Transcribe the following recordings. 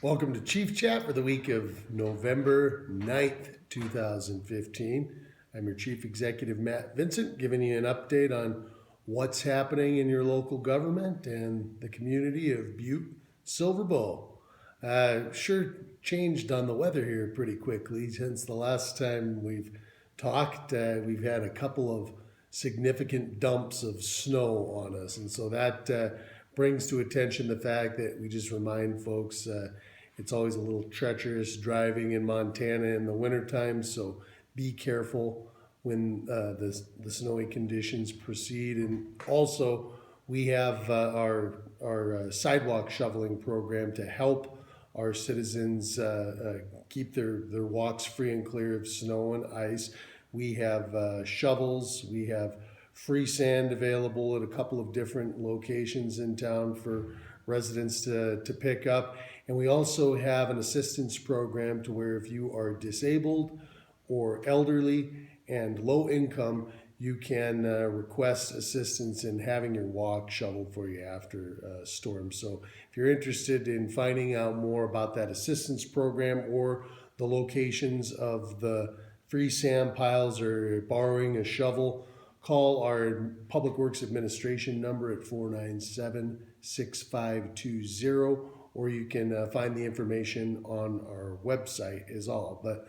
Welcome to Chief Chat for the week of November 9th, 2015. I'm your Chief Executive, Matt Vincent, giving you an update on what's happening in your local government and the community of Butte-Silver Bow. Sure changed on the weather here pretty quickly. Since the last time we've talked, we've had a couple of significant dumps of snow on us, and so that brings to attention the fact that we just remind folks it's always a little treacherous driving in Montana in the wintertime, so be careful when the snowy conditions proceed. And also, we have our sidewalk shoveling program to help our citizens keep their walks free and clear of snow and ice. We have shovels, we have free sand available at a couple of different locations in town for residents to pick up. And we also have an assistance program to where if you are disabled or elderly and low income, you can request assistance in having your walk shoveled for you after a storm. So if you're interested in finding out more about that assistance program or the locations of the free sand piles or borrowing a shovel, call our Public Works Administration number at 497-6520, or you can find the information on our website is all. But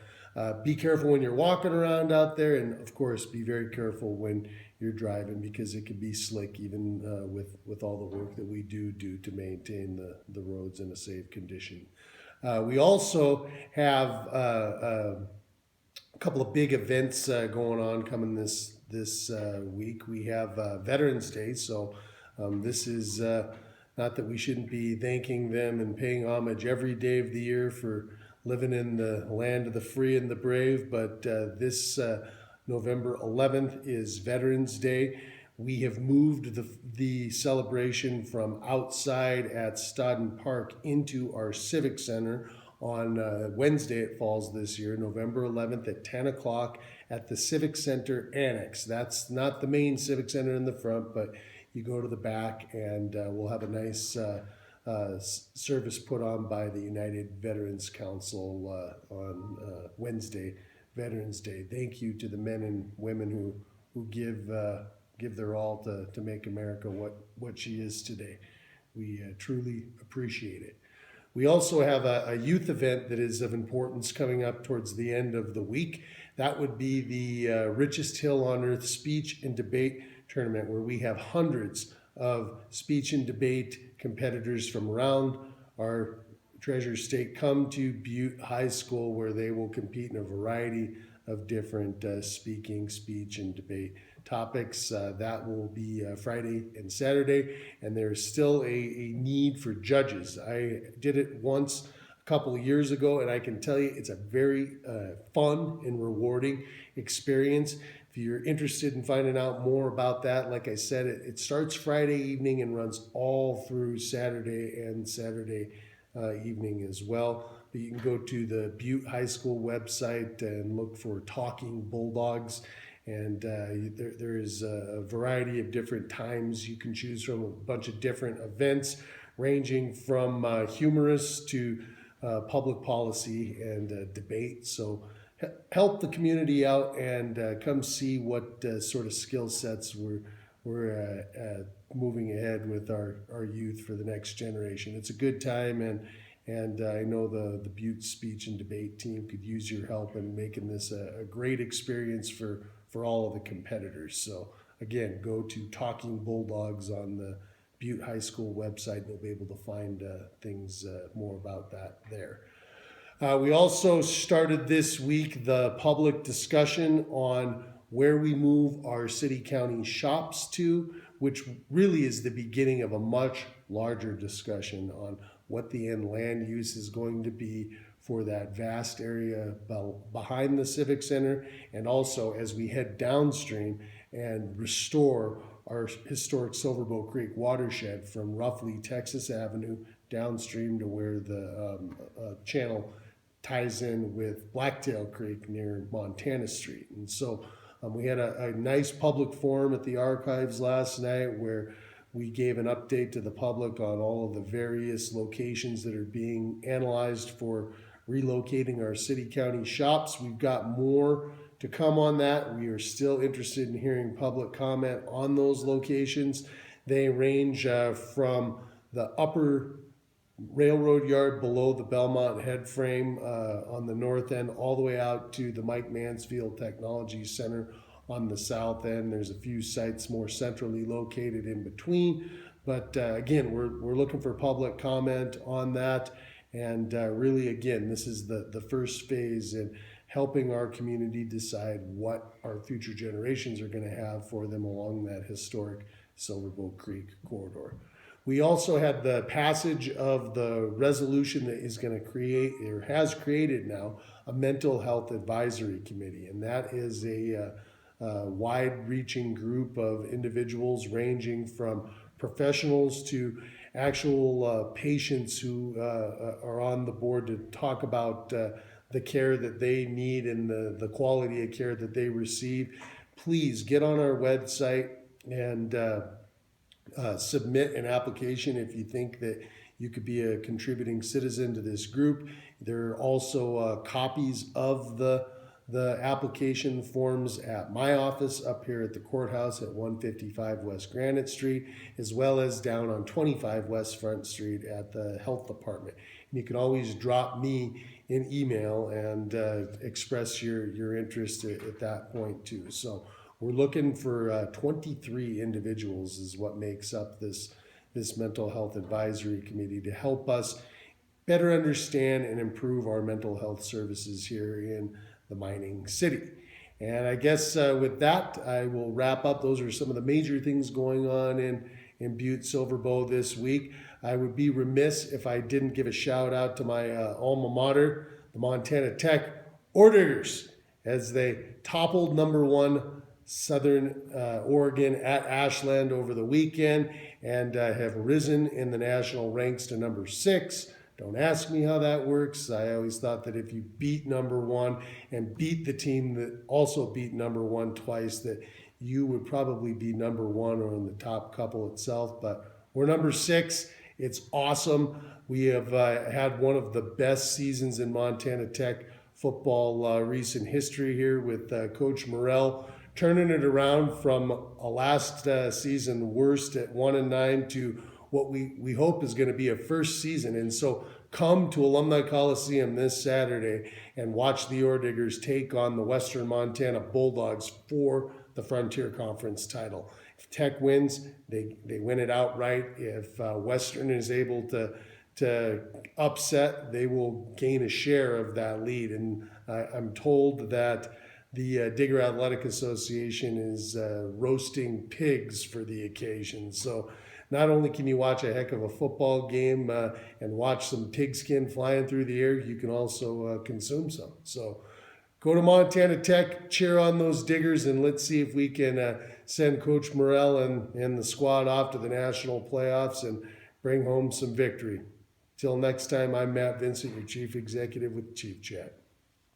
be careful when you're walking around out there, and of course be very careful when you're driving, because it can be slick even with all the work that we do to maintain the roads in a safe condition. We also have a couple of big events going on coming this week. We have Veterans Day, so this is not that we shouldn't be thanking them and paying homage every day of the year for living in the land of the free and the brave, but this November 11th is Veterans Day. We have moved the celebration from outside at Stodden Park into our Civic Center on Wednesday. It falls this year, November 11th at 10 o'clock at the Civic Center Annex. That's not the main Civic Center in the front, but you go to the back and we'll have a nice service put on by the United Veterans Council on Wednesday, Veterans Day. Thank you to the men and women who give their all to make America what she is today. We truly appreciate it. We also have a youth event that is of importance coming up towards the end of the week. That would be the Richest Hill on Earth Speech and Debate Tournament, where we have hundreds of speech and debate competitors from around our Treasure State come to Butte High School, where they will compete in a variety of different speaking, speech, and debate topics. That will be Friday and Saturday, and there's still a need for judges. I did it once a couple of years ago, and I can tell you it's a very fun and rewarding experience. If you're interested in finding out more about that, like I said, it starts Friday evening and runs all through Saturday and Saturday evening as well. But you can go to the Butte High School website and look for Talking Bulldogs. And there is a variety of different times you can choose from, a bunch of different events ranging from humorous to public policy and debate. So help the community out and come see what sort of skill sets we're moving ahead with our youth for the next generation. It's a good time, and I know the Butte speech and debate team could use your help in making this a great experience for all of the competitors. So again, go to Talking Bulldogs on the Butte High School website. You'll be able to find things more about that there. We also started this week the public discussion on where we move our city-county shops to, which really is the beginning of a much larger discussion on what the end land use is going to be for that vast area behind the Civic Center, and also as we head downstream and restore our historic Silver Bow Creek watershed from roughly Texas Avenue downstream to where the channel ties in with Blacktail Creek near Montana Street. And so we had a nice public forum at the archives last night where We gave an update to the public on all of the various locations that are being analyzed for relocating our city county shops. We've got more to come on that. We are still interested in hearing public comment on those locations. They range from the upper railroad yard below the Belmont head frame on the north end, all the way out to the Mike Mansfield Technology Center on the south end. There's a few sites more centrally located in between, but again, we're looking for public comment on that. And really, again, this is the first phase in helping our community decide what our future generations are going to have for them along that historic Silver Bow Creek corridor. We also had the passage of the resolution that is going to create, or has created now, a mental health advisory committee. And that is a wide-reaching group of individuals ranging from professionals to actual patients who are on the board to talk about the care that they need and the quality of care that they receive. Please get on our website and submit an application if you think that you could be a contributing citizen to this group. There are also copies of the application forms at my office up here at the courthouse at 155 West Granite Street, as well as down on 25 West Front Street at the health department. And you can always drop me an email and express your interest at that point too. So we're looking for 23 individuals is what makes up this mental health advisory committee to help us better understand and improve our mental health services here in the mining city. And I guess with that, I will wrap up. Those are some of the major things going on in Butte-Silver Bow this week. I would be remiss if I didn't give a shout out to my alma mater, the Montana Tech Orediggers, as they toppled #1 Southern Oregon at Ashland over the weekend and have risen in the national ranks to #6. Don't ask me how that works. I always thought that if you beat #1 and beat the team that also beat #1 twice, that you would probably be #1 or in the top couple itself. But we're #6. It's awesome. We have had one of the best seasons in Montana Tech football recent history here with Coach Morrell turning it around from a last season worst at 1-9 to what we hope is going to be a first season. And so come to Alumni Coliseum this Saturday and watch the Orediggers take on the Western Montana Bulldogs for the Frontier Conference title. If Tech wins, they win it outright. If Western is able to upset, they will gain a share of that lead. And I'm told that the Digger Athletic Association is roasting pigs for the occasion. So not only can you watch a heck of a football game and watch some pigskin flying through the air, you can also consume some. So go to Montana Tech, cheer on those Diggers, and let's see if we can send Coach Morrell and the squad off to the national playoffs and bring home some victory. Till next time, I'm Matt Vincent, your Chief Executive with Chief Chat.